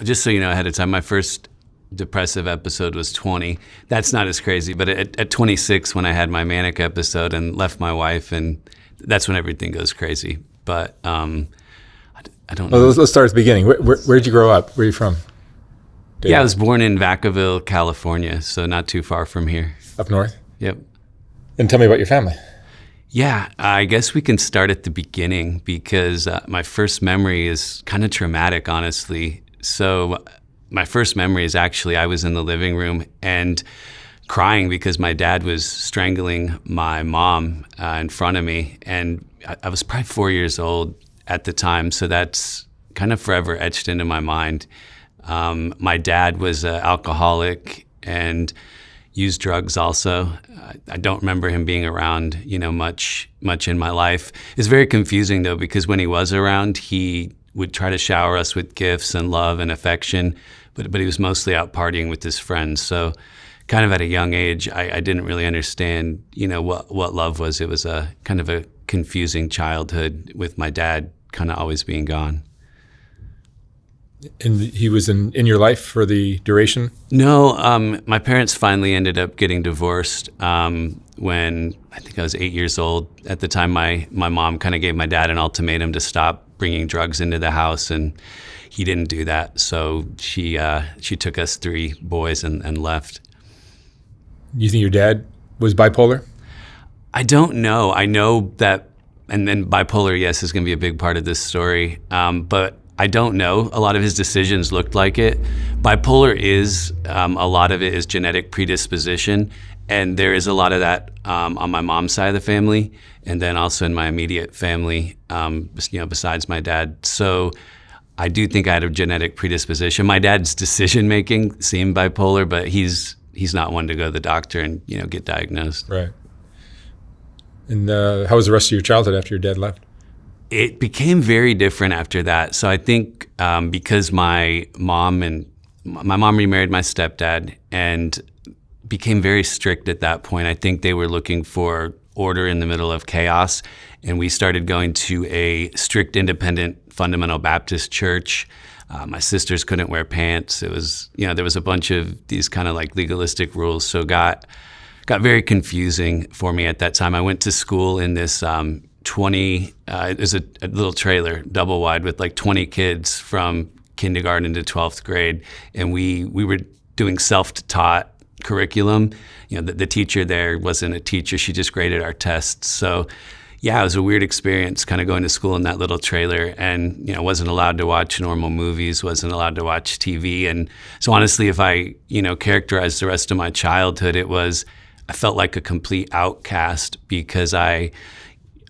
just so you know ahead of time, my first depressive episode was 20. That's not as crazy, but at 26 when I had my manic episode and left my wife, and that's when everything goes crazy. But I don't know. Well, let's start at the beginning. Where did you grow up? Where are you from? David? Yeah, I was born in Vacaville, California, so not too far from here. Up north? Yep. And tell me about your family. Yeah, I guess we can start at the beginning because my first memory is kind of traumatic, honestly. So my first memory is actually I was in the living room and crying because my dad was strangling my mom in front of me. And I was probably 4 years old at the time, so that's kind of forever etched into my mind. My dad was an alcoholic and used drugs also. I don't remember him being around, much in my life. It's very confusing though, because when he was around, he would try to shower us with gifts and love and affection, but he was mostly out partying with his friends. So kind of at a young age, I didn't really understand, what love was. It was a kind of a confusing childhood with my dad kind of always being gone. And he was in your life for the duration? No, my parents finally ended up getting divorced when I think I was 8 years old. At the time, my mom kind of gave my dad an ultimatum to stop bringing drugs into the house, and he didn't do that. So she took us 3 boys and left. You think your dad was bipolar? I don't know. I know that, and then bipolar, yes, is going to be a big part of this story, but I don't know. A lot of his decisions looked like it. Bipolar is, a lot of it is genetic predisposition, and there is a lot of that on my mom's side of the family, and then also in my immediate family, besides my dad. So I do think I had a genetic predisposition. My dad's decision-making seemed bipolar, but he's not one to go to the doctor and, get diagnosed. Right. And how was the rest of your childhood after your dad left? It became very different after that. So I think because my mom remarried my stepdad and became very strict at that point. I think they were looking for order in the middle of chaos. And we started going to a strict, independent, fundamental Baptist church. My sisters couldn't wear pants. It was, there was a bunch of these kind of like legalistic rules. So got very confusing for me at that time. I went to school in this it was a little trailer, double wide, with like 20 kids from kindergarten to 12th grade. And we were doing self-taught curriculum. The teacher there wasn't a teacher. She just graded our tests. So yeah, it was a weird experience kind of going to school in that little trailer, and, wasn't allowed to watch normal movies, wasn't allowed to watch TV. And so honestly, if I, characterized the rest of my childhood, I felt like a complete outcast because I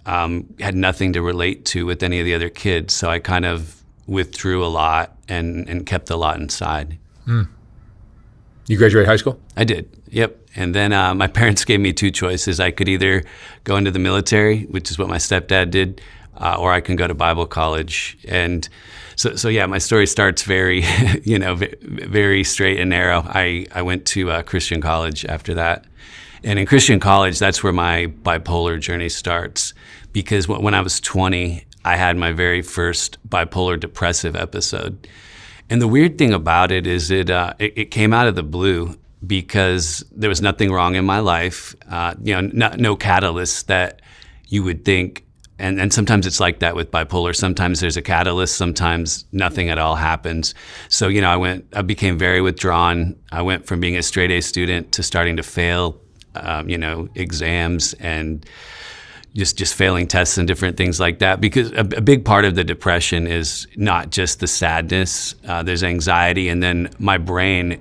had nothing to relate to with any of the other kids. So I kind of withdrew a lot and kept a lot inside. Mm. You graduated high school? I did, yep. And then my parents gave me 2 choices. I could either go into the military, which is what my stepdad did, or I can go to Bible college. And so yeah, my story starts very, very straight and narrow. I went to Christian college after that. And in Christian college, that's where my bipolar journey starts, because when I was 20, I had my very first bipolar depressive episode. And the weird thing about it is it came out of the blue because there was nothing wrong in my life, no catalyst that you would think. And sometimes it's like that with bipolar. Sometimes there's a catalyst, sometimes nothing at all happens. So, I became very withdrawn. I went from being a straight A student to starting to fail exams and just failing tests and different things like that. Because a big part of the depression is not just the sadness, there's anxiety, and then my brain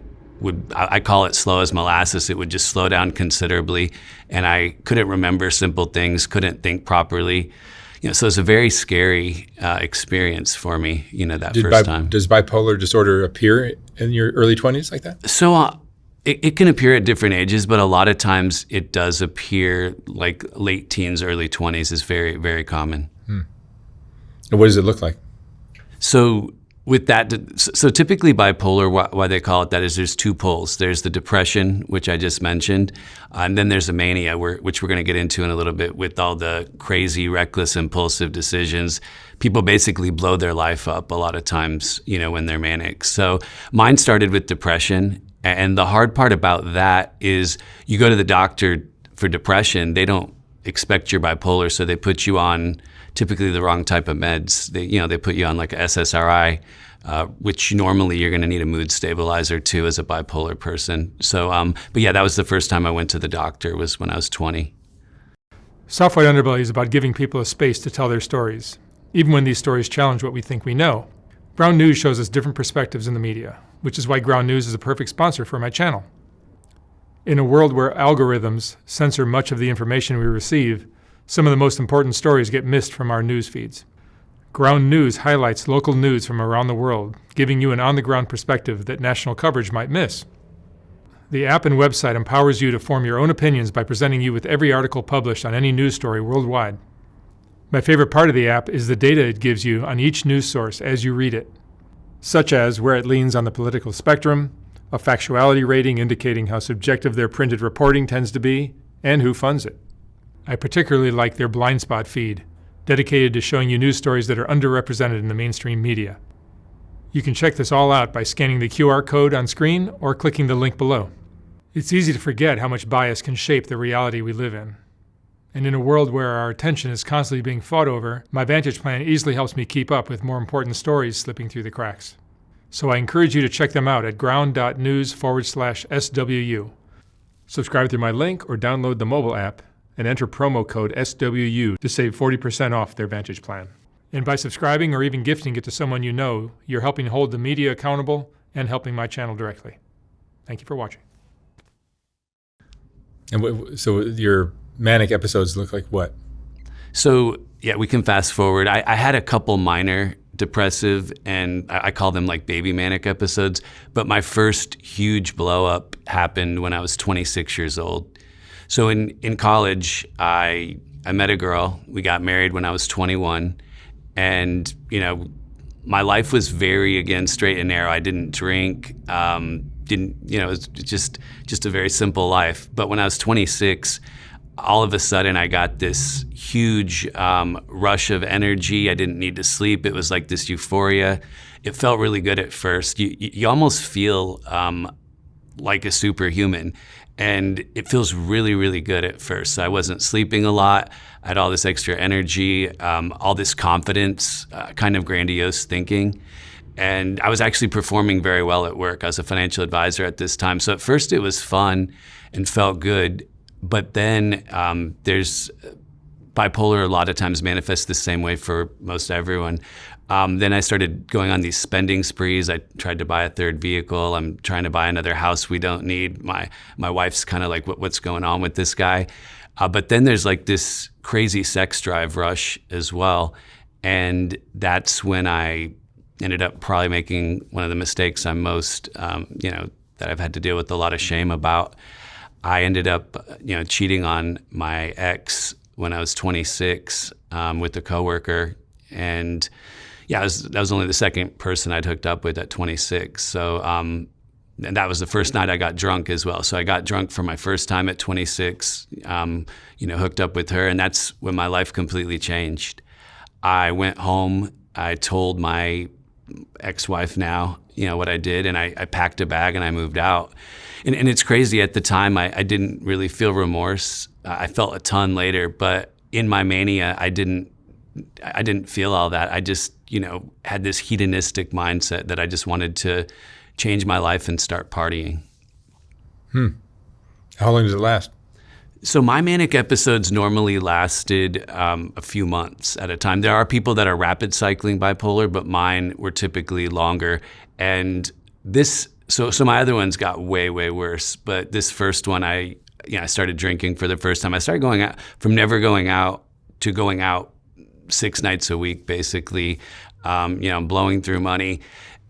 I call it slow as molasses. It would just slow down considerably, and I couldn't remember simple things, couldn't think properly. So it's a very scary experience for me, that first time. Does bipolar disorder appear in your early 20s like that? So it can appear at different ages, but a lot of times it does appear like late teens, early 20s is very, very common. And what does it look like? So with that, so typically bipolar, why they call it that is there's 2 poles. There's the depression, which I just mentioned, and then there's a mania, which we're going to get into in a little bit, with all the crazy, reckless, impulsive decisions. people basically blow their life up a lot of times, when they're manic. So mine started with depression. And the hard part about that is you go to the doctor for depression, they don't expect you're bipolar, so they put you on typically the wrong type of meds. They put you on like a SSRI, which normally you're going to need a mood stabilizer too as a bipolar person. So, but yeah, that was the first time I went to the doctor, was when I was 20. Soft White Underbelly is about giving people a space to tell their stories, even when these stories challenge what we think we know. Ground News shows us different perspectives in the media, which is why Ground News is a perfect sponsor for my channel. In a world where algorithms censor much of the information we receive, some of the most important stories get missed from our news feeds. Ground News highlights local news from around the world, giving you an on-the-ground perspective that national coverage might miss. The app and website empowers you to form your own opinions by presenting you with every article published on any news story worldwide. My favorite part of the app is the data it gives you on each news source as you read it, such as where it leans on the political spectrum, a factuality rating indicating how subjective their printed reporting tends to be, and who funds it. I particularly like their blind spot feed, dedicated to showing you news stories that are underrepresented in the mainstream media. You can check this all out by scanning the QR code on screen or clicking the link below. It's easy to forget how much bias can shape the reality we live in. And in a world where our attention is constantly being fought over, my Vantage plan easily helps me keep up with more important stories slipping through the cracks. So I encourage you to check them out at ground.news/SWU. Subscribe through my link or download the mobile app and enter promo code SWU to save 40% off their Vantage plan. And by subscribing or even gifting it to someone you know, you're helping hold the media accountable and helping my channel directly. Thank you for watching. And so your manic episodes look like what? So yeah, we can fast forward. I had a couple minor depressive, and I call them like baby manic episodes, but my first huge blow up happened when I was 26 years old. So in college, I met a girl. We got married when I was 21, and my life was very, again, straight and narrow. I didn't drink, it was just a very simple life. But when I was 26, all of a sudden I got this huge rush of energy. I didn't need to sleep. It was like this euphoria. It felt really good at first. You almost feel like a superhuman, and it feels really, really good at first. So I wasn't sleeping a lot. I had all this extra energy, all this confidence, kind of grandiose thinking. And I was actually performing very well at work. I was a financial advisor at this time. So at first it was fun and felt good. But then there's bipolar a lot of times manifests the same way for most everyone. Then I started going on these spending sprees. I tried to buy a third vehicle. I'm trying to buy another house we don't need. My wife's kind of like, what's going on with this guy? But then there's like this crazy sex drive rush as well. And that's when I ended up probably making one of the mistakes I'm most, that I've had to deal with a lot of shame about. I ended up, cheating on my ex when I was 26 with a coworker, and that was only the second person I'd hooked up with at 26. So, and that was the first night I got drunk as well. So I got drunk for my first time at 26, hooked up with her, and that's when my life completely changed. I went home. I told my ex-wife now, what I did, and I packed a bag and I moved out. And it's crazy, at the time I didn't really feel remorse. I felt a ton later, but in my mania, I didn't feel all that. I just, had this hedonistic mindset that I just wanted to change my life and start partying. How long does it last? So my manic episodes normally lasted a few months at a time. There are people that are rapid cycling bipolar, but mine were typically longer. And so my other ones got way, way worse. But this first one, I started drinking for the first time. I started going out from never going out to going out 6 nights a week, basically, blowing through money.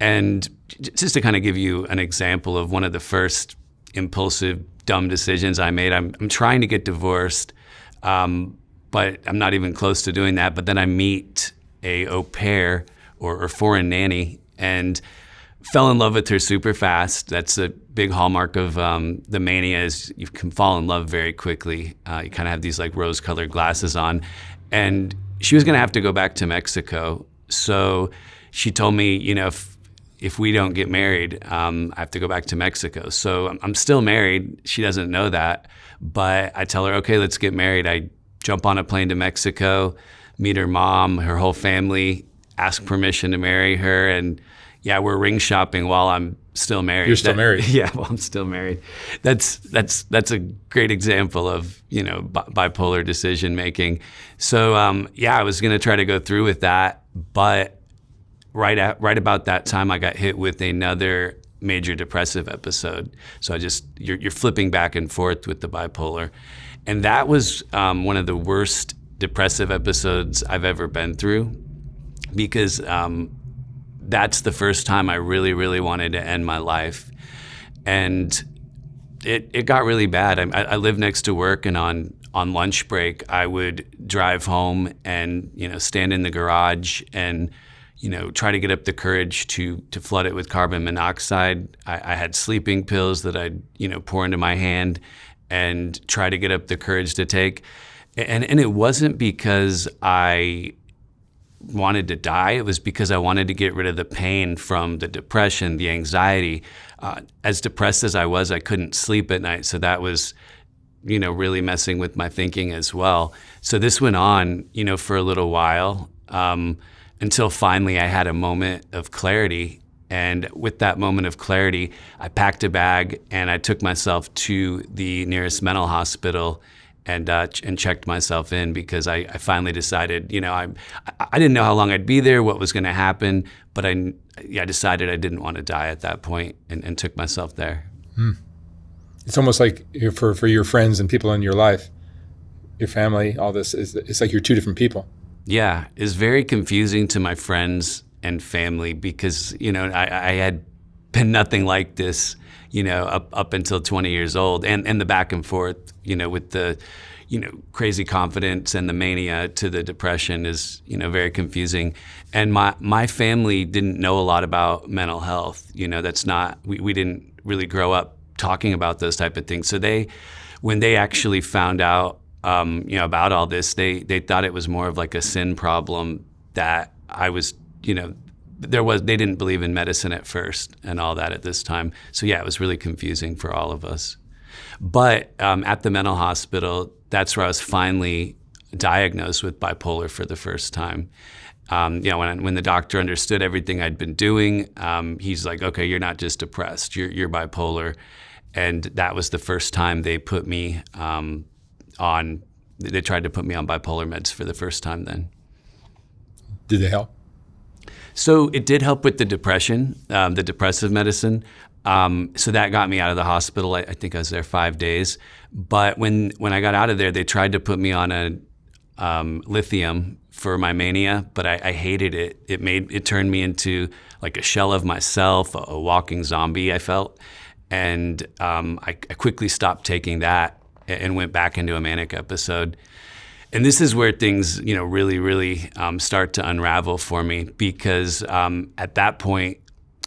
And just to kind of give you an example of one of the first impulsive, dumb decisions I made, I'm trying to get divorced, but I'm not even close to doing that. But then I meet a au pair or foreign nanny and fell in love with her super fast. That's a big hallmark of the mania, is you can fall in love very quickly. You kind of have these like rose-colored glasses on. And she was going to have to go back to Mexico. So she told me, if we don't get married, I have to go back to Mexico. So I'm still married. She doesn't know that. But I tell her, okay, let's get married. I jump on a plane to Mexico, meet her mom, her whole family, ask permission to marry her. And yeah, we're ring shopping while I'm still married. You're still married? Yeah, well, I'm still married. That's a great example of, bipolar decision making. So I was going to try to go through with that, but right about that time, I got hit with another major depressive episode. So you're flipping back and forth with the bipolar, and that was one of the worst depressive episodes I've ever been through, because that's the first time I really, really wanted to end my life. And it got really bad. I lived next to work, and on lunch break, I would drive home and, stand in the garage and, try to get up the courage to flood it with carbon monoxide. I had sleeping pills that I'd, pour into my hand and try to get up the courage to take. And it wasn't because I wanted to die. It was because I wanted to get rid of the pain from the depression, the anxiety. As depressed as I was, I couldn't sleep at night. So that was, really messing with my thinking as well. So this went on, for a little while, until finally I had a moment of clarity. And with that moment of clarity, I packed a bag and I took myself to the nearest mental hospital and checked myself in, because I finally decided, I didn't know how long I'd be there, what was going to happen, but I decided I didn't want to die at that point, and took myself there. It's almost like for your friends and people in your life, your family, all this, it's like you're two different people. Yeah, it's very confusing to my friends and family, because, I had been nothing like this, up until 20 years old, and the back and forth, with the, crazy confidence and the mania to the depression is, very confusing. And my family didn't know a lot about mental health. That's not, we didn't really grow up talking about those type of things. So when they actually found out, about all this, they thought it was more of like a sin problem, that I was, they didn't believe in medicine at first and all that at this time. So yeah, it was really confusing for all of us. But at the mental hospital, that's where I was finally diagnosed with bipolar for the first time. When the doctor understood everything I'd been doing, he's like, okay, you're not just depressed, you're bipolar. And that was the first time they put me they tried to put me on bipolar meds for the first time then. Did they help? So it did help with the depression, the depressive medicine. So that got me out of the hospital. I think I was there 5 days. But when I got out of there, they tried to put me on a lithium for my mania, but I hated it. It turned me into like a shell of myself, a walking zombie, I felt. And I quickly stopped taking that and went back into a manic episode. And this is where things, really, really start to unravel for me, because at that point,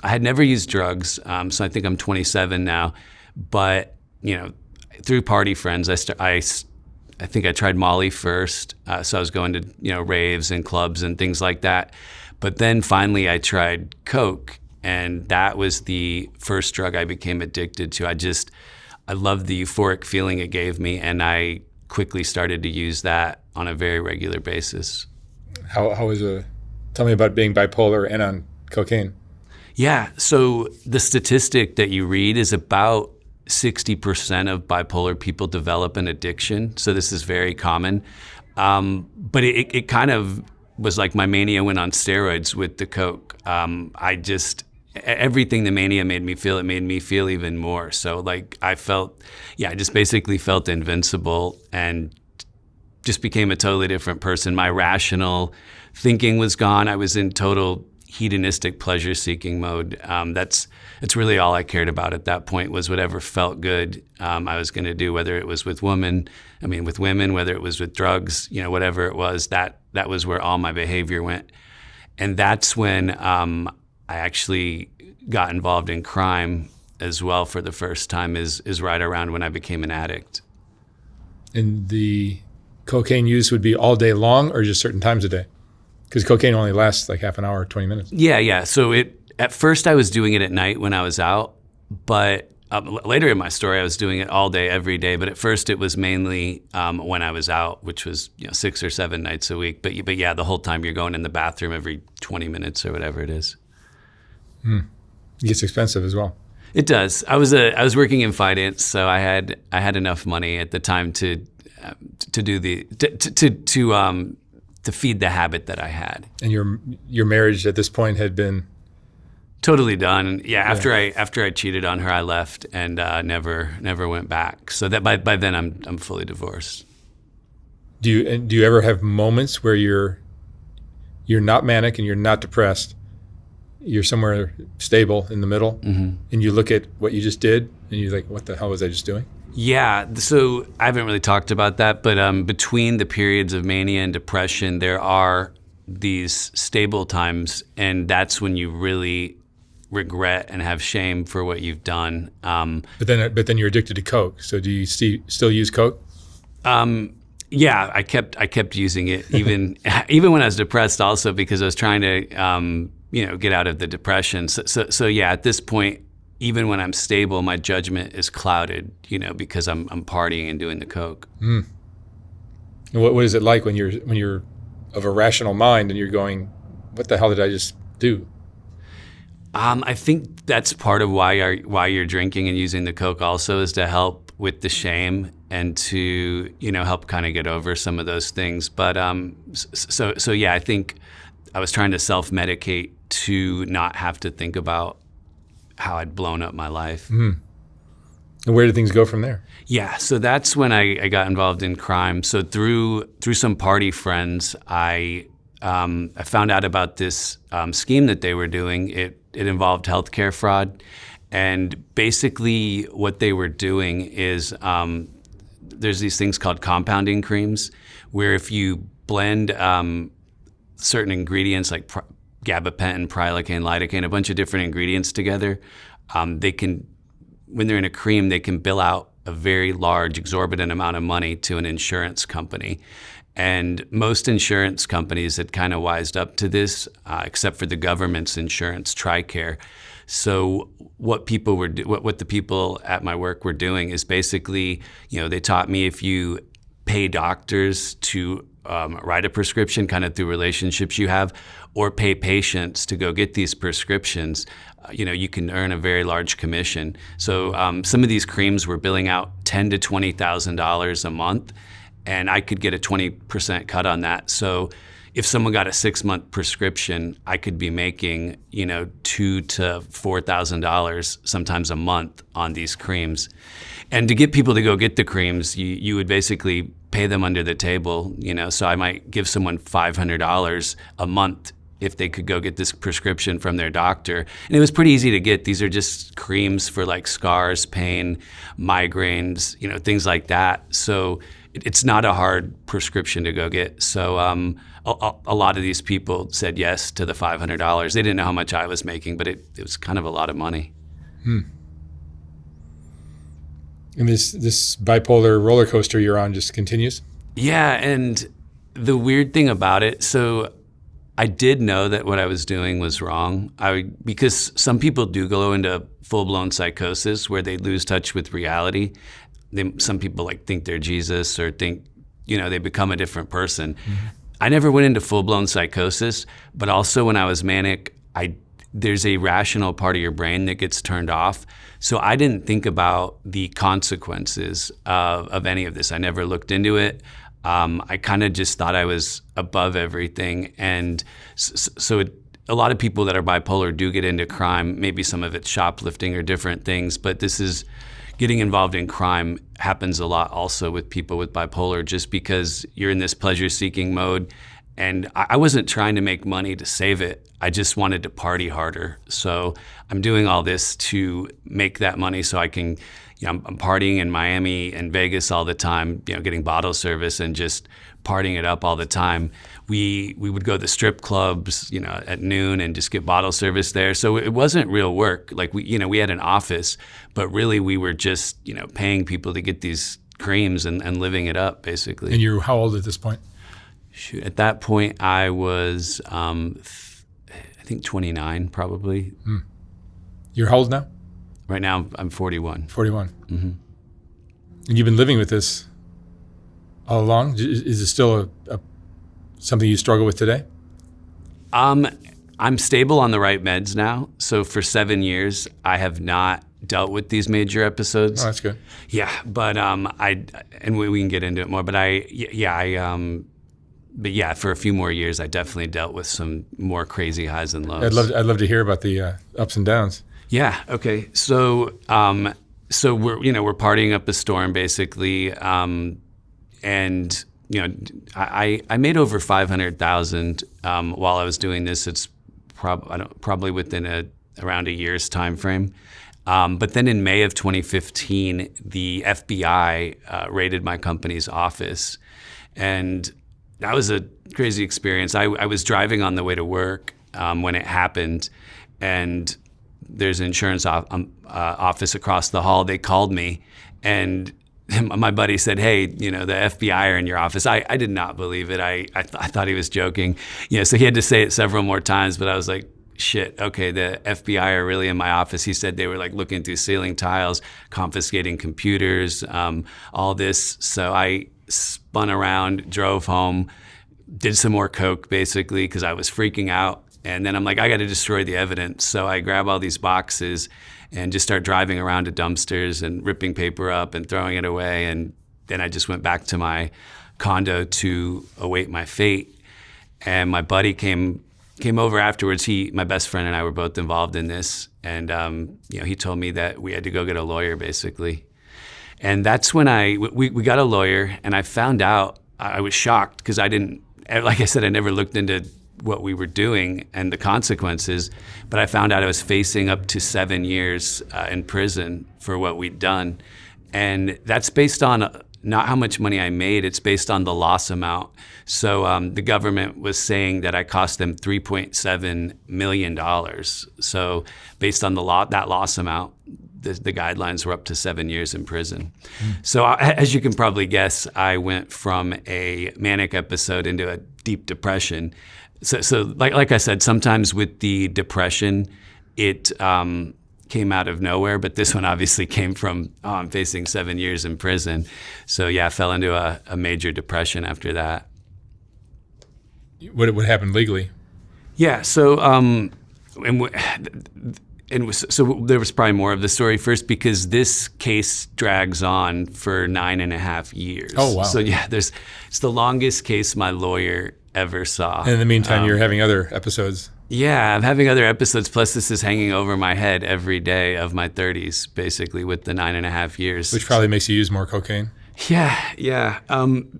I had never used drugs. So I think I'm 27 now, but through party friends, I think I tried Molly first. So I was going to raves and clubs and things like that. But then finally, I tried Coke, and that was the first drug I became addicted to. I loved the euphoric feeling it gave me, and I quickly started to use that on a very regular basis. How was tell me about being bipolar and on cocaine. Yeah, so the statistic that you read is about 60% of bipolar people develop an addiction. So this is very common. But it kind of was like my mania went on steroids with the Coke. Everything the mania made me feel, it made me feel even more. So like I just basically felt invincible and just became a totally different person. My rational thinking was gone. I was in total hedonistic pleasure-seeking mode. That's really all I cared about at that point, was whatever felt good I was going to do, whether it was with women, whether it was with drugs, whatever it was, that was where all my behavior went. And that's when I actually got involved in crime as well for the first time, is right around when I became an addict. And cocaine use would be all day long or just certain times a day? Because cocaine only lasts like half an hour, 20 minutes. Yeah. So at first I was doing it at night when I was out, but later in my story I was doing it all day, every day. But at first it was mainly when I was out, which was 6 or 7 nights a week. But yeah, the whole time you're going in the bathroom every 20 minutes or whatever it is. It gets expensive as well. It does. I was working in finance, so I had enough money at the time to feed the habit that I had. And your marriage at this point had been totally done. Yeah, after I cheated on her, I left and never went back. So that by then I'm fully divorced. Do you ever have moments where you're not manic and you're not depressed? You're somewhere stable in the middle, and you look at what you just did, and you're like, "What the hell was I just doing?" Yeah, so I haven't really talked about that, but between the periods of mania and depression, there are these stable times, and that's when you really regret and have shame for what you've done. But then you're addicted to Coke. So do you still use Coke? Yeah, I kept using it even when I was depressed, also because I was trying to get out of the depression. So yeah, at this point, even when I'm stable, my judgment is clouded, because I'm partying and doing the Coke. And what is it like when you're of a rational mind and you're going, what the hell did I just do? I think that's part of why you're drinking and using the Coke also, is to help with the shame and to help kind of get over some of those things. But so yeah, I think I was trying to self-medicate to not have to think about how I'd blown up my life. And where did things go from there? Yeah, so that's when I got involved in crime. So through some party friends, I found out about this scheme that they were doing. It involved healthcare fraud, and basically what they were doing is there's these things called compounding creams, where if you blend certain ingredients like gabapentin, prilocaine, lidocaine, a bunch of different ingredients together, they can, when they're in a cream, they can bill out a very large, exorbitant amount of money to an insurance company. And most insurance companies had kind of wised up to this, except for the government's insurance, TRICARE. So what the people at my work were doing is basically, they taught me, if you pay doctors to write a prescription kind of through relationships you have, or pay patients to go get these prescriptions, you can earn a very large commission. So some of these creams were billing out $10,000 to $20,000 a month, and I could get a 20% cut on that. So if someone got a 6-month prescription, I could be making, $2,000 to $4,000 sometimes a month on these creams. And to get people to go get the creams, you would basically pay them under the table, so I might give someone $500 a month if they could go get this prescription from their doctor. And it was pretty easy to get. These are just creams for like scars, pain, migraines, things like that. So it's not a hard prescription to go get. So a lot of these people said yes to the $500. They didn't know how much I was making, but it was kind of a lot of money. And this bipolar roller coaster you're on just continues? Yeah, and the weird thing about it, so I did know that what I was doing was wrong. Because some people do go into full-blown psychosis where they lose touch with reality. Some people think they're Jesus, or think, they become a different person. I never went into full-blown psychosis, but also when I was manic, there's a rational part of your brain that gets turned off. So I didn't think about the consequences of any of this. I never looked into it. I kind of just thought I was above everything. And a lot of people that are bipolar do get into crime. Maybe some of it's shoplifting or different things, but getting involved in crime happens a lot also with people with bipolar, just because you're in this pleasure-seeking mode. And I wasn't trying to make money to save it. I just wanted to party harder. So I'm doing all this to make that money so I can, I'm partying in Miami and Vegas all the time, getting bottle service and just partying it up all the time. We would go to the strip clubs, at noon and just get bottle service there. So it wasn't real work. We had an office, but really we were just, paying people to get these creams and living it up, basically. And you're how old at this point? Shoot, at that point, I was, I think 29, probably. You're how old now? Right now, I'm 41. 41. Mm-hmm. And you've been living with this all along? Is it still something you struggle with today? I'm stable on the right meds now. So for 7 years, I have not dealt with these major episodes. Oh, that's good. Yeah, but we can get into it more. But for a few more years, I definitely dealt with some more crazy highs and lows. I'd love to hear about the ups and downs. Yeah. Okay. So we're partying up a storm, basically, and I made over 500,000 while I was doing this. It's probably within around a year's time frame. But then in May of 2015, the FBI raided my company's office, and that was a crazy experience. I was driving on the way to work when it happened, and there's an insurance office across the hall. They called me, and my buddy said, "Hey, the FBI are in your office." I did not believe it. I thought he was joking. So he had to say it several more times, but I was like, shit, okay, the FBI are really in my office. He said they were like looking through ceiling tiles, confiscating computers, all this. So I spun around, drove home, did some more coke basically because I was freaking out. And then I'm like, I got to destroy the evidence. So I grab all these boxes and just start driving around to dumpsters and ripping paper up and throwing it away. And then I just went back to my condo to await my fate. And my buddy came over afterwards. My best friend and I were both involved in this. And he told me that we had to go get a lawyer basically. And that's when we got a lawyer, and I found out, I was shocked because like I said, I never looked into what we were doing and the consequences, but I found out I was facing up to 7 years in prison for what we'd done. And that's based on not how much money I made, it's based on the loss amount. So the government was saying that I cost them $3.7 million. So based on that loss amount, the guidelines were up to 7 years in prison. So as you can probably guess, I went from a manic episode into a deep depression. So like I said, sometimes with the depression, it came out of nowhere, but this one obviously came from I'm facing 7 years in prison. So yeah, I fell into a major depression after that. What happened legally? Yeah, so so there was probably more of the story first because this case drags on for 9.5 years. Oh, wow. So yeah, it's the longest case my lawyer ever saw. And in the meantime, you're having other episodes. Yeah, I'm having other episodes. Plus, this is hanging over my head every day of my 30s, basically, with the 9.5 years. Which probably makes you use more cocaine. Yeah.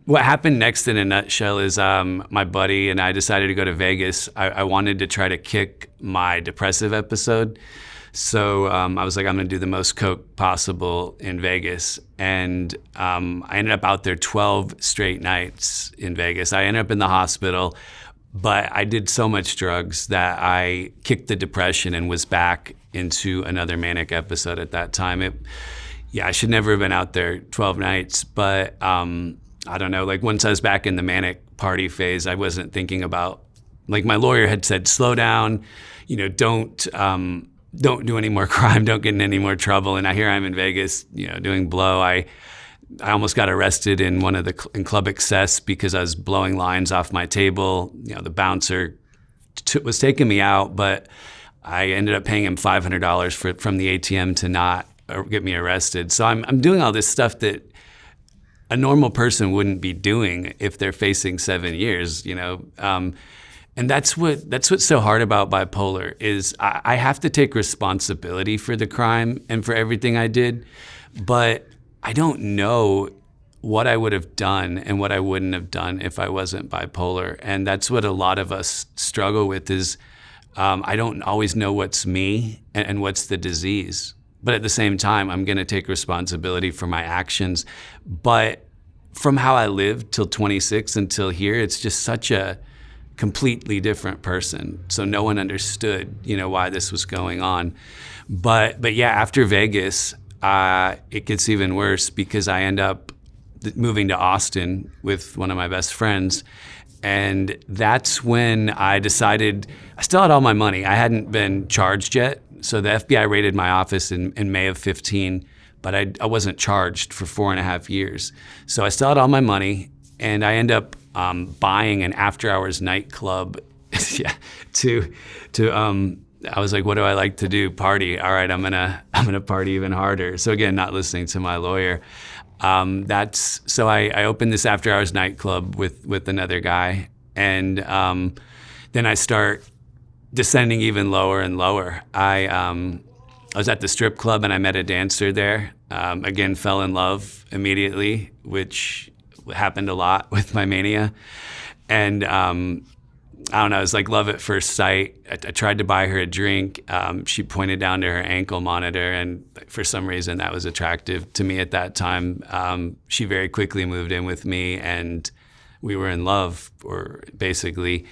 What happened next in a nutshell is my buddy and I decided to go to Vegas. I wanted to try to kick my depressive episode. So I was like, I'm going to do the most coke possible in Vegas. And I ended up out there 12 straight nights in Vegas. I ended up in the hospital, but I did so much drugs that I kicked the depression and was back into another manic episode at that time. I should never have been out there 12 nights, but I don't know, like once I was back in the manic party phase, I wasn't thinking about, like my lawyer had said, slow down, don't do any more crime, don't get in any more trouble. And here I'm in Vegas, doing blow. I almost got arrested in in Club Excess because I was blowing lines off my table. The bouncer was taking me out, but I ended up paying him $500 from the ATM to not get me arrested. So I'm doing all this stuff that a normal person wouldn't be doing if they're facing 7 years, And that's what's so hard about bipolar is I have to take responsibility for the crime and for everything I did, but I don't know what I would have done and what I wouldn't have done if I wasn't bipolar. And that's what a lot of us struggle with is I don't always know what's me and what's the disease. But at the same time, I'm going to take responsibility for my actions. But from how I lived till 26 until here, it's just such a completely different person. So no one understood, why this was going on. But yeah, after Vegas, it gets even worse because I end up moving to Austin with one of my best friends. And that's when I decided, I still had all my money. I hadn't been charged yet. So the FBI raided my office in May of 15, but I wasn't charged for 4.5 years. So I still had all my money, and I end up buying an after-hours nightclub. Yeah, I was like, what do I like to do? Party. All right, I'm gonna party even harder. So again, not listening to my lawyer. So I opened this after-hours nightclub with another guy, and then I start descending even lower and lower. I was at the strip club and I met a dancer there. Again, fell in love immediately, which happened a lot with my mania. And I don't know, it was like love at first sight. I tried to buy her a drink. She pointed down to her ankle monitor, and for some reason that was attractive to me at that time. She very quickly moved in with me, and we were in love, or basically.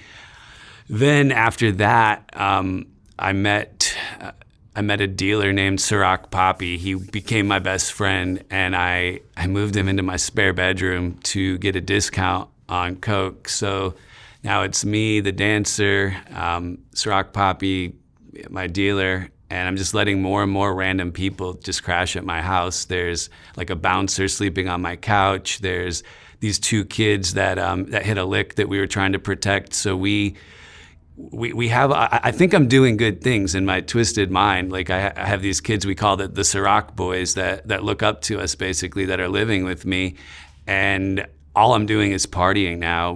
Then after that, I met a dealer named Ciroc Poppy. He became my best friend, and I moved him into my spare bedroom to get a discount on coke. So now it's me, the dancer, Ciroc Poppy, my dealer, and I'm just letting more and more random people just crash at my house. There's like a bouncer sleeping on my couch. There's these 2 kids that hit a lick that we were trying to protect. So we have, I think I'm doing good things in my twisted mind. Like I have these kids, we call it the Ciroc boys, that look up to us basically, that are living with me. And all I'm doing is partying now,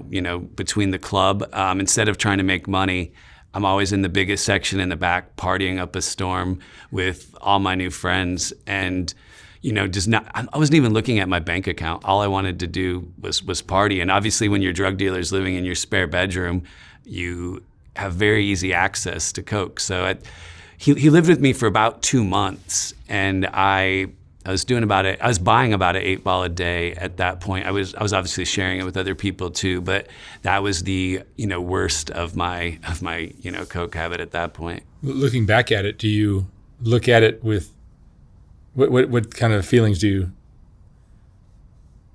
between the club. Instead of trying to make money, I'm always in the biggest section in the back, partying up a storm with all my new friends. And, I wasn't even looking at my bank account. All I wanted to do was party. And obviously when you're drug dealers living in your spare bedroom, you have very easy access to coke. So he lived with me for about 2 months, and I was buying about an 8-ball a day at that point. I was obviously sharing it with other people too, but that was the worst of my coke habit at that point. Looking back at it, do you look at it with what kind of feelings do you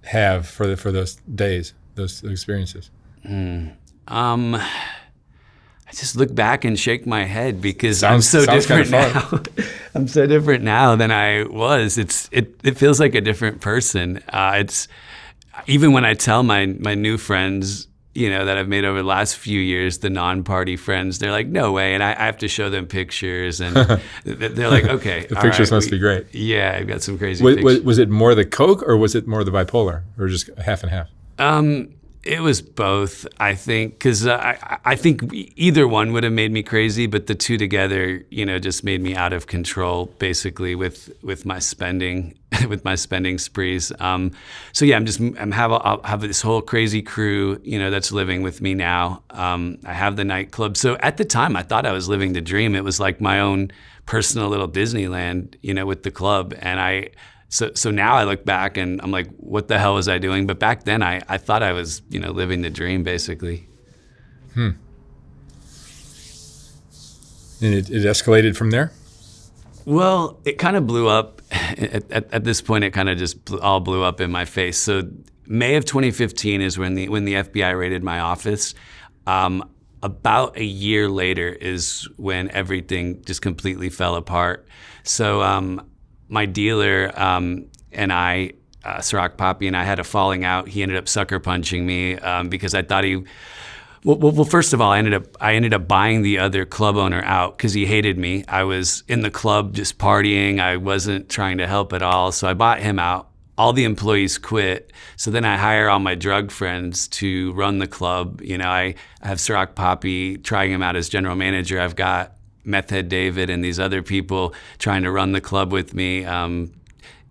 have for those days, those experiences? I just look back and shake my head because sounds I'm so different kind of fun. now. I'm so different now than I was. It feels like a different person. It's even when I tell my new friends, that I've made over the last few years, the non-party friends, they're like, no way. And I have to show them pictures, and they're like, okay. The pictures must be great. Yeah, I've got some crazy pictures. Was it more the coke, or was it more the bipolar, or just half and half? It was both, I think, because I think either one would have made me crazy, but the two together, just made me out of control, basically, with my spending, with my spending sprees. So yeah, I'll have this whole crazy crew, that's living with me now. I have the nightclub. So at the time, I thought I was living the dream. It was like my own personal little Disneyland, with the club, and So now I look back and I'm like, what the hell was I doing? But back then I thought I was, living the dream, basically. And it escalated from there? Well, it kind of blew up. At this point, it kind of just all blew up in my face. So May of 2015 is when the FBI raided my office. About a year later is when everything just completely fell apart. So my dealer and I, Ciroc Poppy, and I had a falling out. He ended up sucker punching me because I thought he. Well, first of all, I ended up buying the other club owner out because he hated me. I was in the club just partying. I wasn't trying to help at all. So I bought him out. All the employees quit. So then I hire all my drug friends to run the club. I have Ciroc Poppy trying him out as general manager. I've got Meth Head David and these other people trying to run the club with me,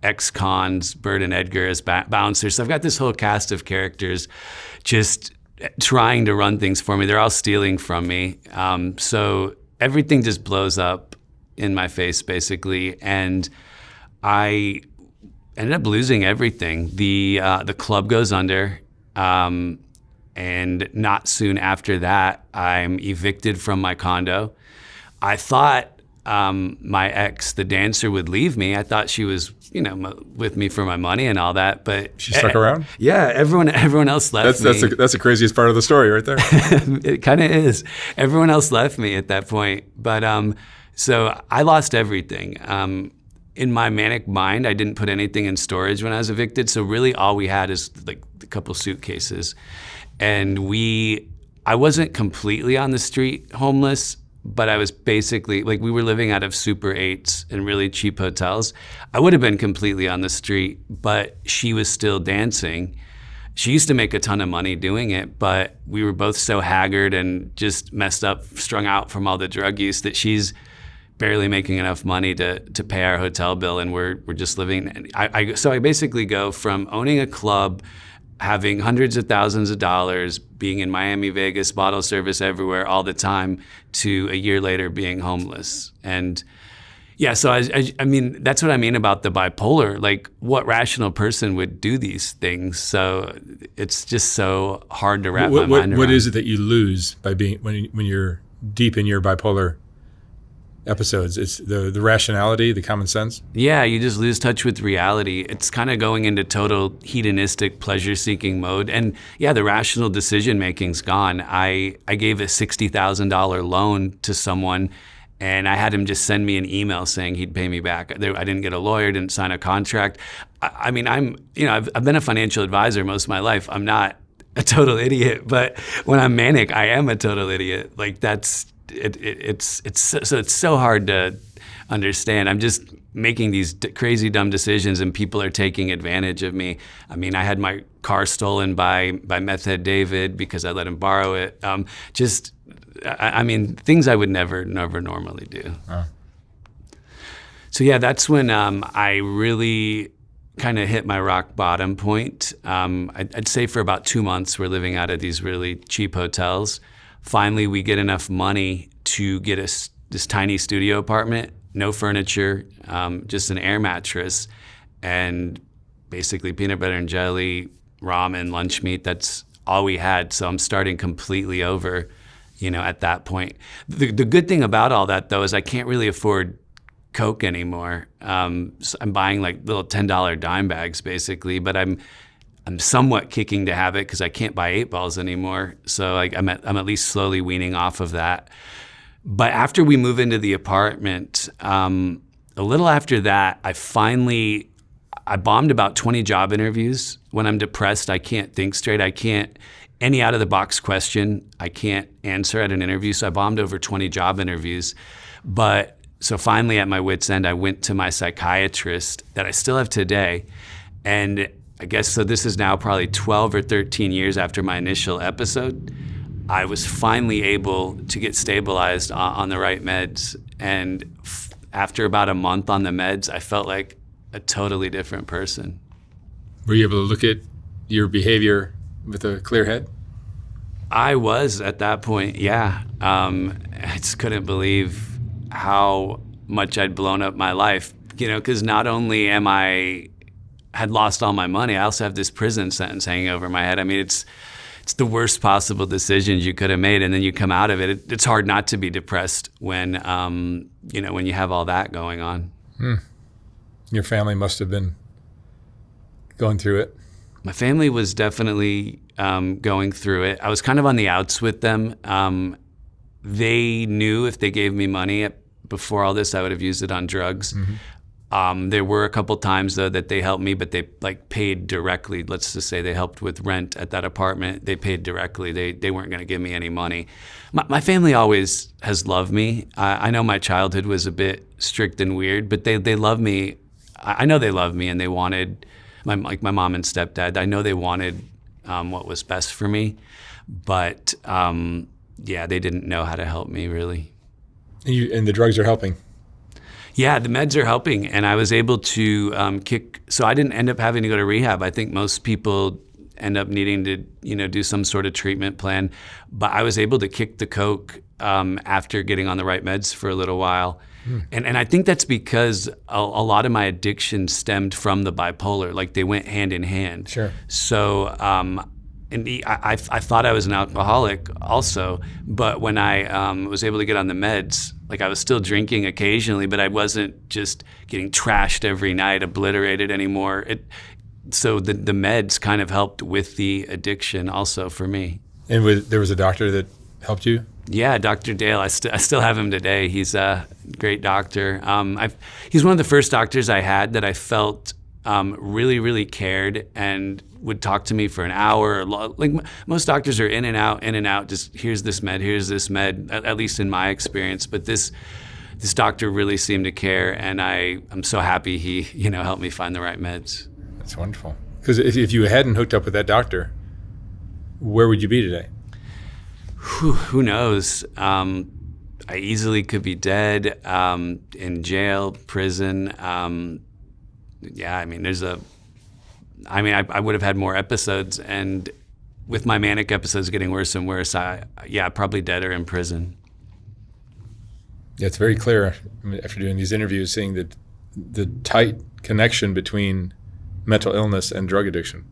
ex-cons, Bert and Edgar as bouncers. So I've got this whole cast of characters just trying to run things for me. They're all stealing from me. So everything just blows up in my face, basically. And I ended up losing everything. The club goes under. And not soon after that, I'm evicted from my condo. I thought my ex, the dancer, would leave me. I thought she was, with me for my money and all that, but she stuck around. Yeah, everyone else left me. That's the craziest part of the story, right there. It kind of is. Everyone else left me at that point, but so I lost everything. In my manic mind, I didn't put anything in storage when I was evicted. So really, all we had is like a couple suitcases, and I wasn't completely on the street homeless, but I was basically, like, we were living out of Super 8s and really cheap hotels. I would have been completely on the street, but she was still dancing. She used to make a ton of money doing it, but we were both so haggard and just messed up, strung out from all the drug use, that she's barely making enough money to pay our hotel bill, and we're just living. So I basically go from owning a club, having hundreds of thousands of dollars, being in Miami, Vegas, bottle service everywhere all the time, to a year later being homeless. And yeah, so I mean, that's what I mean about the bipolar. Like, what rational person would do these things? So it's just so hard to wrap my mind around. What is it that you lose by being, when you're deep in your bipolar episodes? It's the rationality, the common sense? Yeah, you just lose touch with reality. It's kind of going into total hedonistic, pleasure-seeking mode. And yeah, the rational decision-making's gone. I gave a $60,000 loan to someone, and I had him just send me an email saying he'd pay me back. I didn't get a lawyer, didn't sign a contract. I mean, I've been a financial advisor most of my life. I'm not a total idiot, but when I'm manic, I am a total idiot. Like, it's so hard to understand. I'm just making these crazy dumb decisions, and people are taking advantage of me. I mean, I had my car stolen by meth head David because I let him borrow it. I mean, things I would never normally do. So yeah, that's when I really kind of hit my rock bottom point. I'd say for about 2 months, we're living out of these really cheap hotels. Finally, we get enough money to get us this tiny studio apartment, no furniture, just an air mattress, and basically peanut butter and jelly, ramen, lunch meat. That's all we had. So I'm starting completely over, at that point. The good thing about all that, though, is I can't really afford Coke anymore. So I'm buying like little $10 dime bags, basically, but I'm somewhat kicking to habit because I can't buy 8-balls anymore. So like I'm at least slowly weaning off of that. But after we move into the apartment, a little after that, I bombed about 20 job interviews. When I'm depressed, I can't think straight. Any out of the box question, I can't answer at an interview. So I bombed over 20 job interviews. But so finally at my wit's end, I went to my psychiatrist that I still have today. And I guess, so this is now probably 12 or 13 years after my initial episode, I was finally able to get stabilized on the right meds. And after about a month on the meds, I felt like a totally different person. Were you able to look at your behavior with a clear head? I was at that point, yeah. I just couldn't believe how much I'd blown up my life, because not only had lost all my money, I also have this prison sentence hanging over my head. I mean, it's the worst possible decisions you could have made, and then you come out of it. It's hard not to be depressed when when you have all that going on. Your family must have been going through it. My family was definitely going through it. I was kind of on the outs with them. They knew if they gave me money before all this, I would have used it on drugs. Mm-hmm. There were a couple times, though, that they helped me, but they paid directly. Let's just say they helped with rent at that apartment. They paid directly. They weren't going to give me any money. My family always has loved me. I know my childhood was a bit strict and weird, but they love me. I know they love me, and they wanted, my mom and stepdad, I know they wanted what was best for me. But yeah, they didn't know how to help me, really. And the drugs are helping. Yeah, the meds are helping, and I was able to so I didn't end up having to go to rehab. I think most people end up needing to, do some sort of treatment plan, but I was able to kick the coke after getting on the right meds for a little while. And I think that's because a lot of my addiction stemmed from the bipolar, like they went hand in hand. Sure. So and I thought I was an alcoholic also, but when I was able to get on the meds, like I was still drinking occasionally, but I wasn't just getting trashed every night, obliterated anymore. So the meds kind of helped with the addiction also for me. And there was a doctor that helped you? Yeah, Dr. Dale. I still have him today. He's a great doctor. He's one of the first doctors I had that I felt really, really cared and would talk to me for an hour. Like most doctors are in and out. Just here's this med, at least in my experience. But this doctor really seemed to care, and I'm so happy he helped me find the right meds. That's wonderful. Because if you hadn't hooked up with that doctor, where would you be today? Who knows? I easily could be dead, in jail, prison. Yeah, I mean, I would have had more episodes, and with my manic episodes getting worse and worse, probably dead or in prison. Yeah, it's very clear after doing these interviews, seeing that the tight connection between mental illness and drug addiction.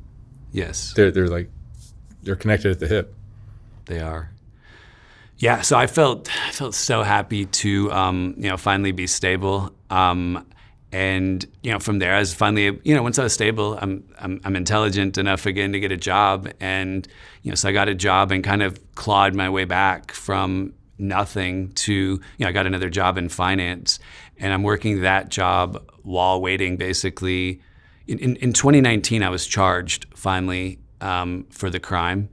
Yes. They're connected at the hip. They are. Yeah, so I felt so happy to finally be stable. And from there, I was finally, once I was stable, I'm intelligent enough again to get a job, and so I got a job and kind of clawed my way back from nothing to, I got another job in finance, and I'm working that job while waiting. Basically, in 2019, I was charged finally for the crime.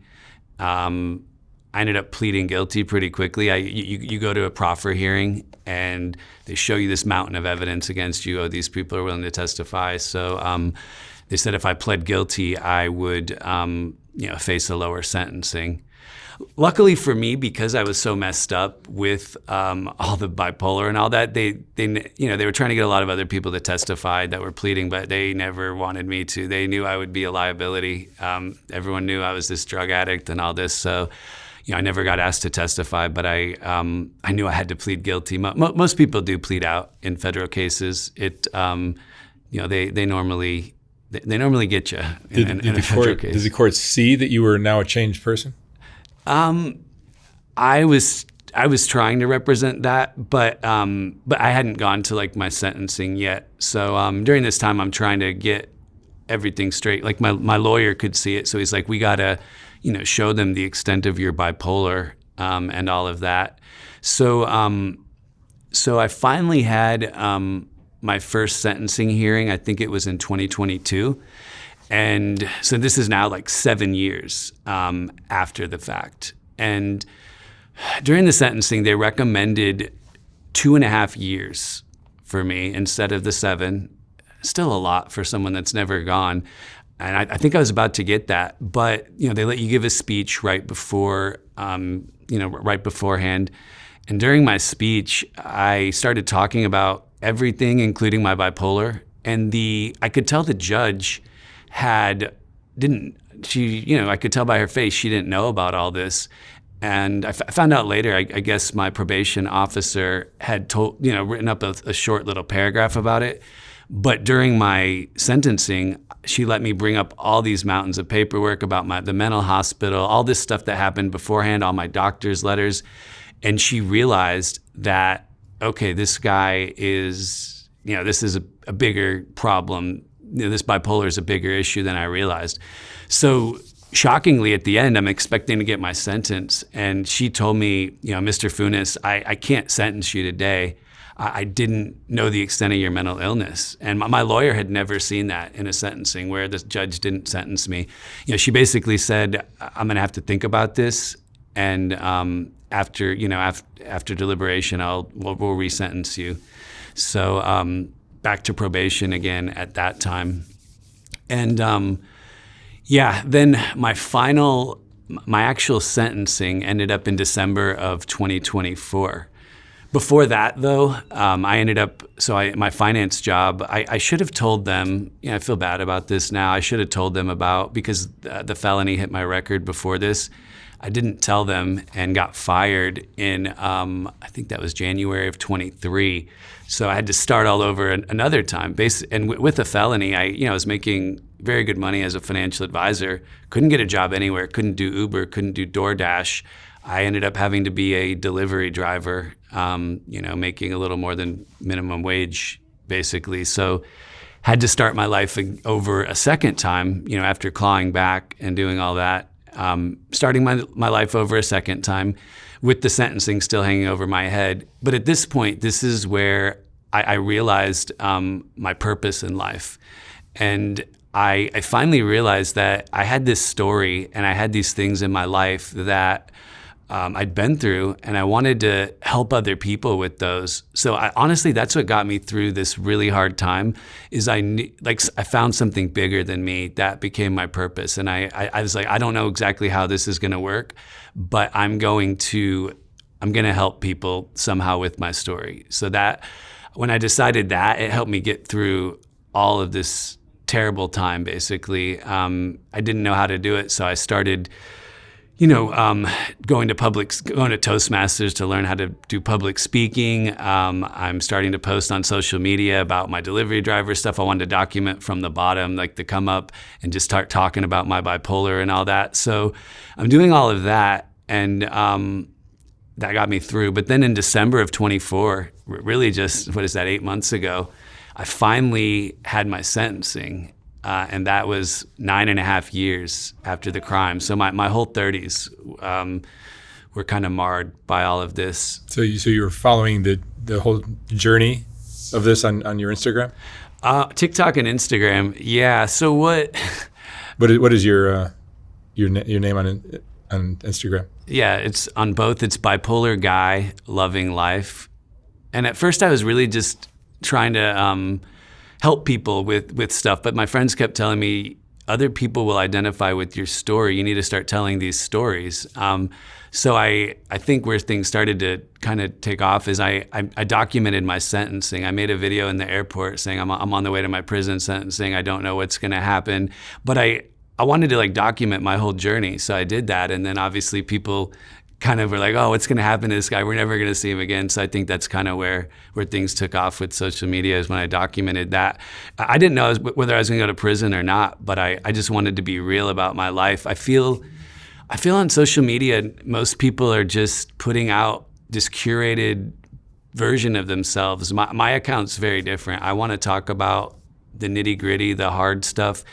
I ended up pleading guilty pretty quickly. You go to a proffer hearing, and they show you this mountain of evidence against you. Oh, these people are willing to testify. So they said if I pled guilty, I would face a lower sentencing. Luckily for me, because I was so messed up with all the bipolar and all that, they were trying to get a lot of other people to testify that were pleading, but they never wanted me to. They knew I would be a liability. Everyone knew I was this drug addict and all this. So I never got asked to testify, but I knew I had to plead guilty. Most people do plead out in federal cases. They normally get you in a federal case. Did the court see that you were now a changed person? I was trying to represent that, but I hadn't gone to like my sentencing yet. So during this time, I'm trying to get everything straight. Like my lawyer could see it, so he's like, we gotta show them the extent of your bipolar and all of that. So I finally had my first sentencing hearing. I think it was in 2022. And so this is now like 7 years after the fact. And during the sentencing, they recommended 2.5 years for me instead of the 7. Still a lot for someone that's never gone. And I think I was about to get that, but they let you give a speech right before, right beforehand. And during my speech, I started talking about everything, including my bipolar. And I could tell the judge I could tell by her face she didn't know about all this. And I found out later, I guess my probation officer had written up a short little paragraph about it. But during my sentencing, she let me bring up all these mountains of paperwork about the mental hospital, all this stuff that happened beforehand, all my doctor's letters. And she realized that, okay, this guy is, this is a bigger problem. This bipolar is a bigger issue than I realized. So shockingly, at the end, I'm expecting to get my sentence. And she told me, Mr. Funes, I can't sentence you today. I didn't know the extent of your mental illness. And my lawyer had never seen that in a sentencing where the judge didn't sentence me. She basically said, I'm gonna have to think about this. And after deliberation, we'll re-sentence you. So back to probation again at that time. And then my actual sentencing ended up in December of 2024. Before that, though, my finance job, I should have told them, I feel bad about this now, I should have told them about, because the felony hit my record before this. I didn't tell them and got fired in, I think that was January of 23. So I had to start all over another time. And with a felony, I was making very good money as a financial advisor. Couldn't get a job anywhere. Couldn't do Uber. Couldn't do DoorDash. I ended up having to be a delivery driver, making a little more than minimum wage, basically. So had to start my life over a second time, after clawing back and doing all that. Starting my life over a second time with the sentencing still hanging over my head. But at this point, this is where I realized my purpose in life. And I finally realized that I had this story and I had these things in my life that I'd been through, and I wanted to help other people with those. So honestly, that's what got me through this really hard time. Is I found something bigger than me that became my purpose, and I was like, I don't know exactly how this is going to work, but I'm going to help people somehow with my story. So that when I decided that, it helped me get through all of this terrible time. Basically, I didn't know how to do it, so I started going to Toastmasters to learn how to do public speaking. I'm starting to post on social media about my delivery driver stuff. I wanted to document from the bottom, like to come up and just start talking about my bipolar and all that. So I'm doing all of that, and that got me through. But then in December of 24, really just, 8 months ago, I finally had my sentencing. And that was 9.5 years after the crime. So my whole 30s were kind of marred by all of this. So you were following the whole journey of this on your Instagram? TikTok and Instagram, yeah. So what? What is your name on Instagram? Yeah, it's on both. It's Bipolar Guy Loving Life. And at first I was really just trying to help people with stuff. But my friends kept telling me, other people will identify with your story. You need to start telling these stories. So I think where things started to kind of take off is I documented my sentencing. I made a video in the airport saying I'm on the way to my prison sentencing. I don't know what's going to happen. But I wanted to document my whole journey. So I did that. And then obviously people kind of were like, oh, what's going to happen to this guy? We're never going to see him again. So I think that's kind of where things took off with social media, is when I documented that. I didn't know whether I was going to go to prison or not, but I just wanted to be real about my life. I feel on social media, most people are just putting out this curated version of themselves. My account's very different. I want to talk about the nitty gritty, the hard stuff,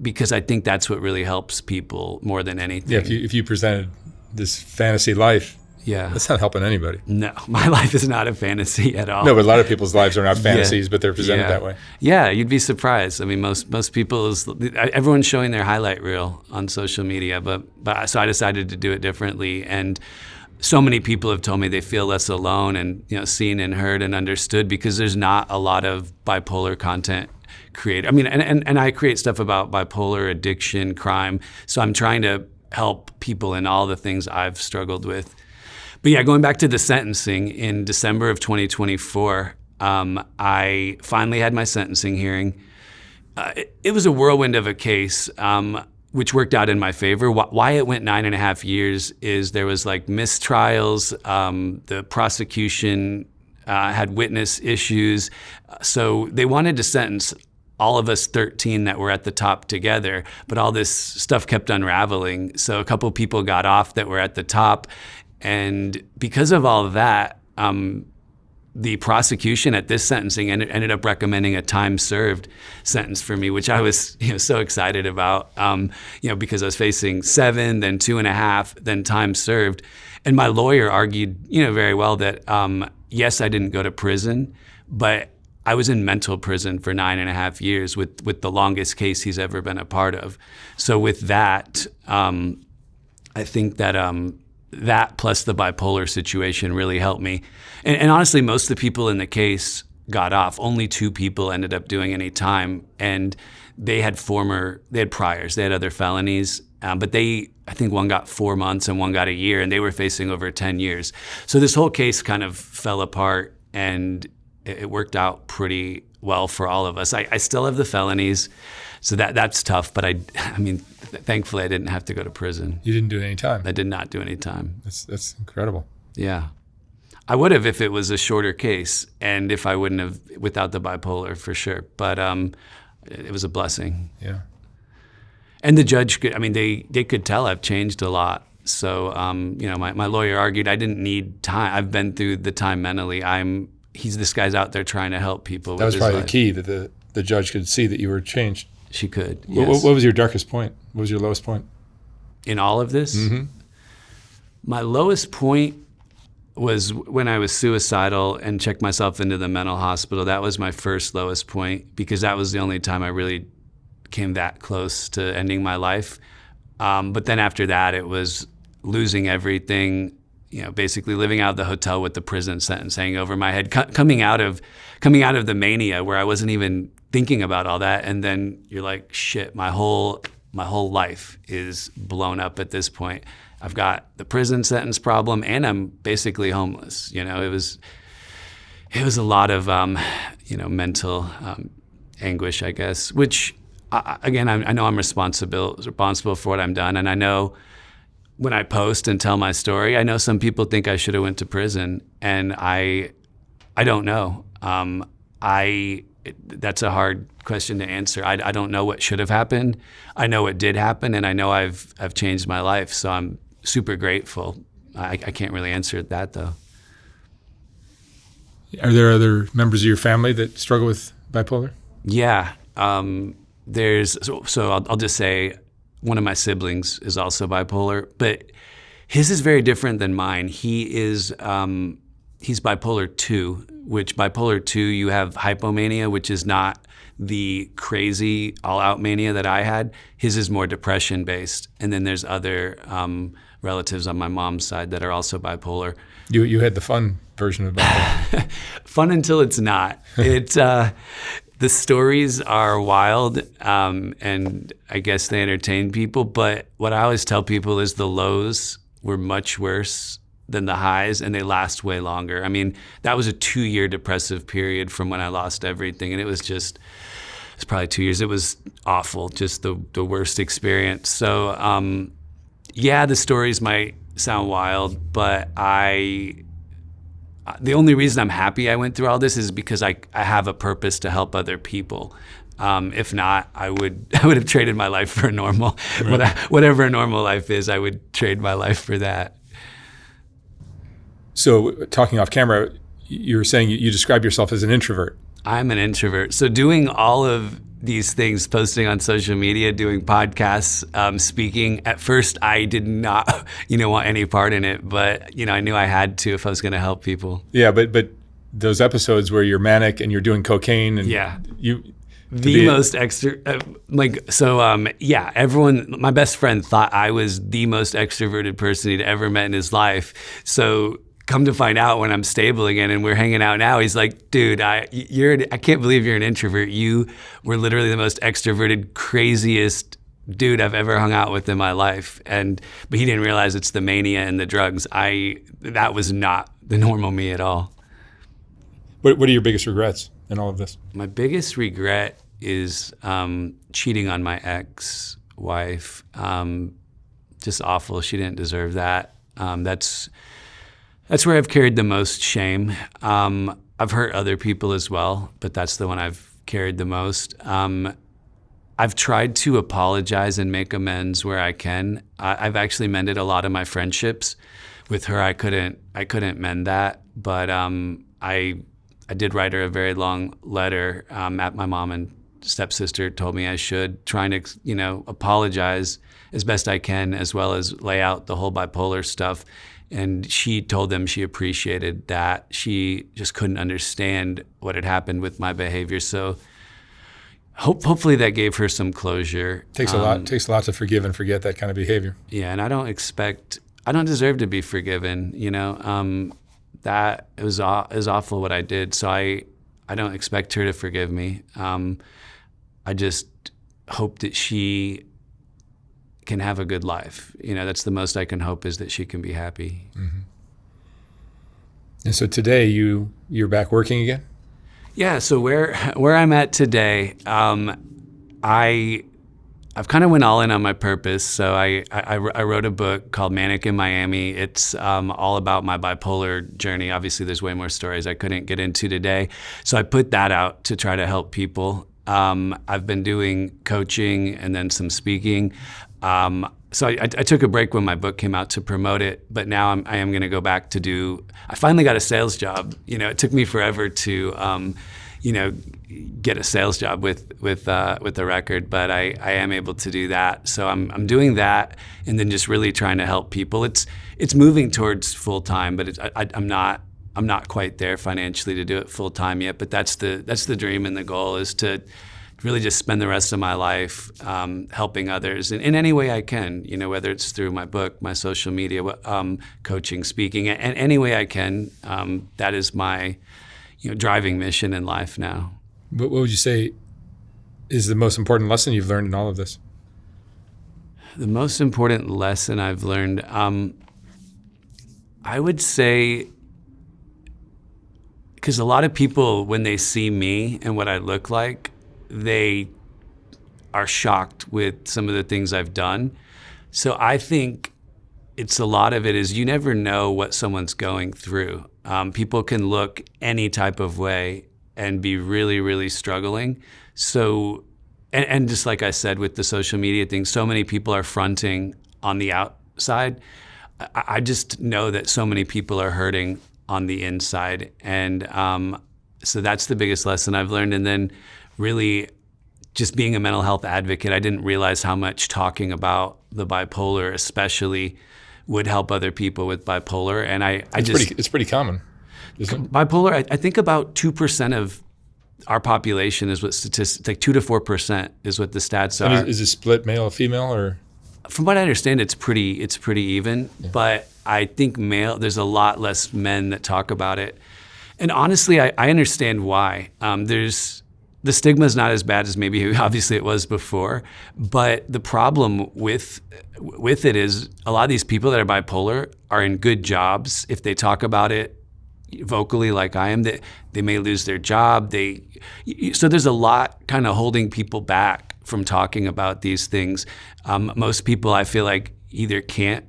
because I think that's what really helps people more than anything. Yeah, if you presented this fantasy life, yeah, that's not helping anybody. No, my life is not a fantasy at all. No, but a lot of people's lives are not fantasies, but they're presented that way. Yeah, you'd be surprised. I mean, most everyone's showing their highlight reel on social media, but so I decided to do it differently. And so many people have told me they feel less alone and seen and heard and understood, because there's not a lot of bipolar content created. I mean, and I create stuff about bipolar, addiction, crime. So I'm trying to help people in all the things I've struggled with. But yeah, going back to the sentencing, in December of 2024, I finally had my sentencing hearing. It was a whirlwind of a case, which worked out in my favor. Why it went 9.5 years is there was mistrials. The prosecution had witness issues. So they wanted to sentence all of us 13 that were at the top together, but all this stuff kept unraveling. So a couple people got off that were at the top. And because of all of that, the prosecution at this sentencing ended up recommending a time served sentence for me, which I was so excited about, because I was facing 7, then 2.5, then time served. And my lawyer argued, very well that, yes, I didn't go to prison, but I was in mental prison for 9.5 years with the longest case he's ever been a part of. So with that, I think that that plus the bipolar situation really helped me. And honestly, most of the people in the case got off. Only 2 people ended up doing any time, and they had priors. They had other felonies, but I think one got 4 months and one got a year, and they were facing over 10 years. So this whole case kind of fell apart, and it worked out pretty well for all of us. I still have the felonies, so that's tough. But I mean, thankfully, I didn't have to go to prison. You didn't do any time. I did not do any time. That's incredible. Yeah, I would have if it was a shorter case, and if I wouldn't have without the bipolar, for sure. But it was a blessing. Yeah. And the judge could, I mean, they could tell I've changed a lot. So, my lawyer argued I didn't need time. I've been through the time mentally. This guy's out there trying to help people. That was with his probably life. the key, that the judge could see that you were changed. She could, yes. What was your darkest point? What was your lowest point? In all of this? Mm-hmm. My lowest point was when I was suicidal and checked myself into the mental hospital. That was my first lowest point, because that was the only time I really came that close to ending my life. But then after that, it was losing everything, basically living out of the hotel with the prison sentence hanging over my head, coming out of the mania where I wasn't even thinking about all that. And then you're like, shit, my whole life is blown up at this point. I've got the prison sentence problem, and I'm basically homeless. It was a lot of mental anguish, I guess. Which, again, I know I'm responsible for what I've done, and I know when I post and tell my story, I know some people think I should have went to prison, and I don't know. That's a hard question to answer. I don't know what should have happened. I know it did happen, and I know I've changed my life. So I'm super grateful. I can't really answer that though. Are there other members of your family that struggle with bipolar? Yeah. I'll just say one of my siblings is also bipolar, but his is very different than mine. He's bipolar 2, which bipolar 2, you have hypomania, which is not the crazy all-out mania that I had. His is more depression-based. And then there's other relatives on my mom's side that are also bipolar. You had the fun version of bipolar. Fun until it's not. The stories are wild, and I guess they entertain people. But what I always tell people is the lows were much worse than the highs, and they last way longer. I mean, that was a 2-year depressive period from when I lost everything, and it's probably 2 years. It was awful, just the worst experience. So, the stories might sound wild, but the only reason I'm happy I went through all this is because I have a purpose to help other people. If not, I would have traded my life for a normal, right. Whatever a normal life is, I would trade my life for that. So, talking off camera, you were saying you describe yourself as an introvert. I'm an introvert. So doing all of these things, posting on social media, doing podcasts, speaking, at first I did not, want any part in it, but, I knew I had to if I was going to help people. Yeah, but those episodes where you're manic and you're doing cocaine and everyone, my best friend thought I was the most extroverted person he'd ever met in his life. So come to find out when I'm stable again and we're hanging out now, he's like, dude, I can't believe you're an introvert. You were literally the most extroverted, craziest dude I've ever hung out with in my life. But he didn't realize it's the mania and the drugs. That was not the normal me at all. What are your biggest regrets in all of this? My biggest regret is cheating on my ex-wife. Just awful. She didn't deserve that. That's where I've carried the most shame. I've hurt other people as well, but that's the one I've carried the most. I've tried to apologize and make amends where I can. I've actually mended a lot of my friendships. With her, I couldn't mend that, but I did write her a very long letter. My mom and stepsister told me I should, trying to apologize as best I can, as well as lay out the whole bipolar stuff. And she told them she appreciated that. She just couldn't understand what had happened with my behavior. So hopefully that gave her some closure. Takes a lot to forgive and forget that kind of behavior. Yeah, and I don't deserve to be forgiven. That it was awful what I did. So I don't expect her to forgive me. I just hope that she can have a good life. That's the most I can hope, is that she can be happy. Mm-hmm. And so today you're back working again? Yeah. So where I'm at today, I've kind of went all in on my purpose. So I wrote a book called Manic in Miami. It's all about my bipolar journey. Obviously, there's way more stories I couldn't get into today. So I put that out to try to help people. I've been doing coaching and then some speaking. So I took a break when my book came out to promote it, but now I am going to go back to do. I finally got a sales job. It took me forever to, get a sales job with the record, but I am able to do that. So I'm doing that, and then just really trying to help people. It's moving towards full time, but I'm not quite there financially to do it full time yet. But that's the dream and the goal is to really just spend the rest of my life helping others in any way I can, whether it's through my book, my social media, coaching, speaking, and any way I can. That is my driving mission in life now. What would you say is the most important lesson you've learned in all of this? The most important lesson I've learned, I would say, because a lot of people, when they see me and what I look like, they are shocked with some of the things I've done. So I think a lot of it is you never know what someone's going through. People can look any type of way and be really, really struggling. So, and just like I said with the social media thing, so many people are fronting on the outside. I just know that so many people are hurting on the inside. And so that's the biggest lesson I've learned. And then really just being a mental health advocate, I didn't realize how much talking about the bipolar especially would help other people with bipolar. And it's pretty common, isn't it? Bipolar, I think about 2% of our population is what statistics, like 2 to 4% is what the stats are. Is it split male or female, or? From what I understand, it's pretty even, yeah. But I think there's a lot less men that talk about it. And honestly, I understand why. The stigma is not as bad as maybe obviously it was before, but the problem with it is a lot of these people that are bipolar are in good jobs. If they talk about it vocally like I am, they may lose their job. So there's a lot kind of holding people back from talking about these things. Most people, I feel like, either can't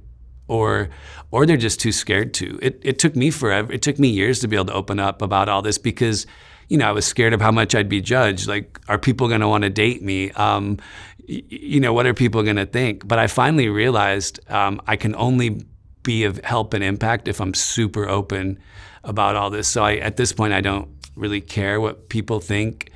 or they're just too scared to. It took me forever. It took me years to be able to open up about all this because I was scared of how much I'd be judged. Like, are people going to want to date me? What are people going to think? But I finally realized I can only be of help and impact if I'm super open about all this. So at this point, I don't really care what people think.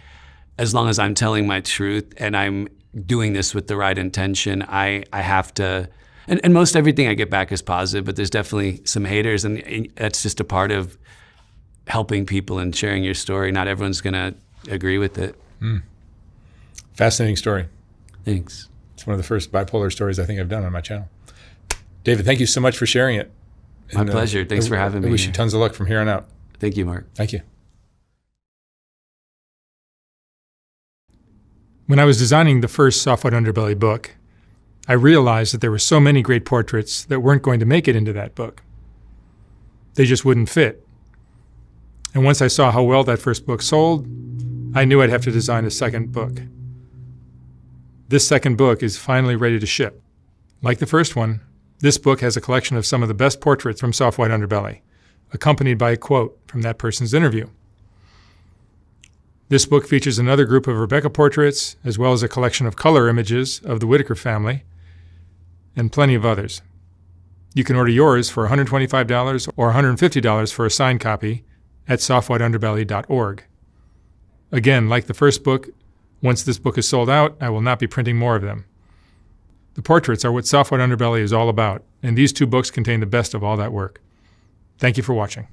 As long as I'm telling my truth and I'm doing this with the right intention, I have to. And most everything I get back is positive, but there's definitely some haters, and that's just a part of helping people and sharing your story. Not everyone's going to agree with it. Fascinating story. Thanks. It's one of the first bipolar stories I think I've done on my channel. David, thank you so much for sharing it. My pleasure. Thanks for having me. I wish you tons of luck from here on out. Thank you, Mark. Thank you. When I was designing the first Soft-White Underbelly book, I realized that there were so many great portraits that weren't going to make it into that book. They just wouldn't fit. And once I saw how well that first book sold, I knew I'd have to design a second book. This second book is finally ready to ship. Like the first one, this book has a collection of some of the best portraits from Soft-White Underbelly, accompanied by a quote from that person's interview. This book features another group of Rebecca portraits, as well as a collection of color images of the Whitaker family, and plenty of others. You can order yours for $125 or $150 for a signed copy at softwhiteunderbelly.org. Again, like the first book, once this book is sold out, I will not be printing more of them. The portraits are what Soft-White Underbelly is all about, and these two books contain the best of all that work. Thank you for watching.